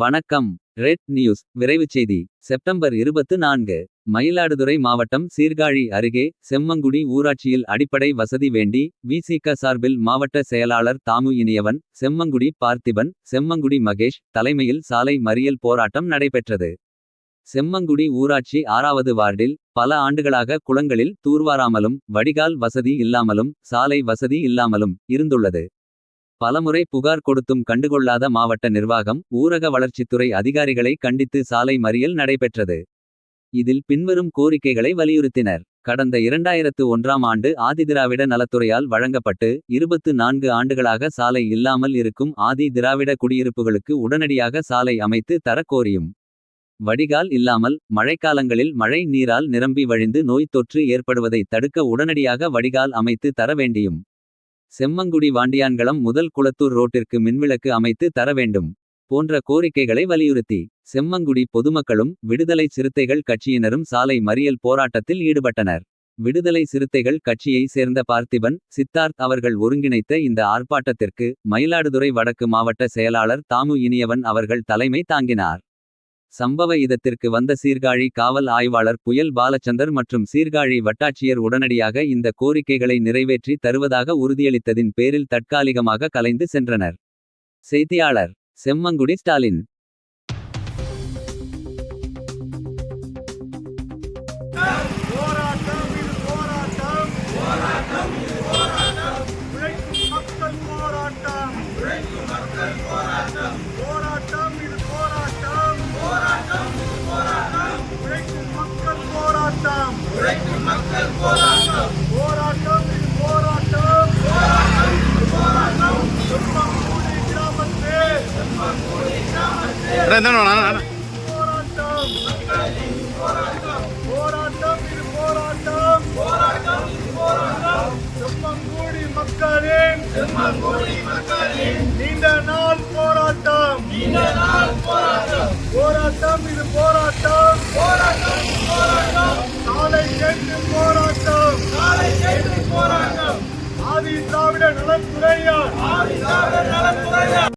வணக்கம். Red news விரைவுச் செய்தி. செப்டம்பர் 24. மயிலாடுதுறை மாவட்டம் சீர்காழி அருகே செம்மங்குடி ஊராட்சியில் அடிப்படை வசதி வேண்டி விசிக சார்பில் மாவட்ட செயலாளர் தாமு இனியவன், செம்மங்குடி பார்த்திபன், செம்மங்குடி மகேஷ் தலைமையில் சாலை மறியல் போராட்டம் நடைபெற்றது. செம்மங்குடி ஊராட்சி 6வது வார்டில் பல ஆண்டுகளாக குளங்களில் தூர்வாராமலும் வடிகால் வசதி இல்லாமலும் சாலை வசதி இல்லாமலும் இருந்துள்ளது. பலமுறை புகார் கொடுத்தும் கண்டுகொள்ளாத மாவட்ட நிர்வாகம் ஊரக வளர்ச்சித்துறை அதிகாரிகளை கண்டித்து சாலை மறியல் நடைபெற்றது. இதில் பின்வரும் கோரிக்கைகளை வலியுறுத்தினர். கடந்த 2001ஆம் ஆண்டு ஆதிதிராவிட நலத்துறையால் வழங்கப்பட்டு 24 ஆண்டுகளாக சாலை இல்லாமல் இருக்கும் ஆதி திராவிட குடியிருப்புகளுக்கு உடனடியாக சாலை அமைத்து தர கோரியும். வடிகால் இல்லாமல் மழைக்காலங்களில் மழை நீரால் நிரம்பி வழிந்து நோய் தொற்று ஏற்படுவதை தடுக்க உடனடியாக வடிகால் அமைத்து தர வேண்டியும். செம்மங்குடி வாண்டியான்களம் முதல் குளத்தூர் ரோட்டிற்கு மின்விளக்கு அமைத்து தர வேண்டும். போன்ற கோரிக்கைகளை வலியுறுத்தி செம்மங்குடி பொதுமக்களும் விடுதலை சிறுத்தைகள் கட்சியினரும் சாலை மறியல் போராட்டத்தில் ஈடுபட்டனர். விடுதலை சிறுத்தைகள் கட்சியை சேர்ந்த பார்த்திபன், சித்தார்த் அவர்கள் ஒருங்கிணைத்த இந்த ஆர்ப்பாட்டத்திற்கு மயிலாடுதுறை வடக்கு மாவட்ட செயலாளர் தாமு இனியவன் அவர்கள் தலைமை தாங்கினார். சம்பவ இடத்திற்கு வந்த சீர்காழி காவல் ஆய்வாளர் புயல் பாலச்சந்தர் மற்றும் சீர்காழி வட்டாட்சியர் உடனடியாக இந்த கோரிக்கைகளை நிறைவேற்றி தருவதாக உறுதியளித்ததின் பேரில் தற்காலிகமாக கலைந்து சென்றனர். செய்தியாளர் செம்மங்குடி ஸ்டாலின். நீண்ட நாள் போராட்டம். போராட்டம் இது போராட்டம்.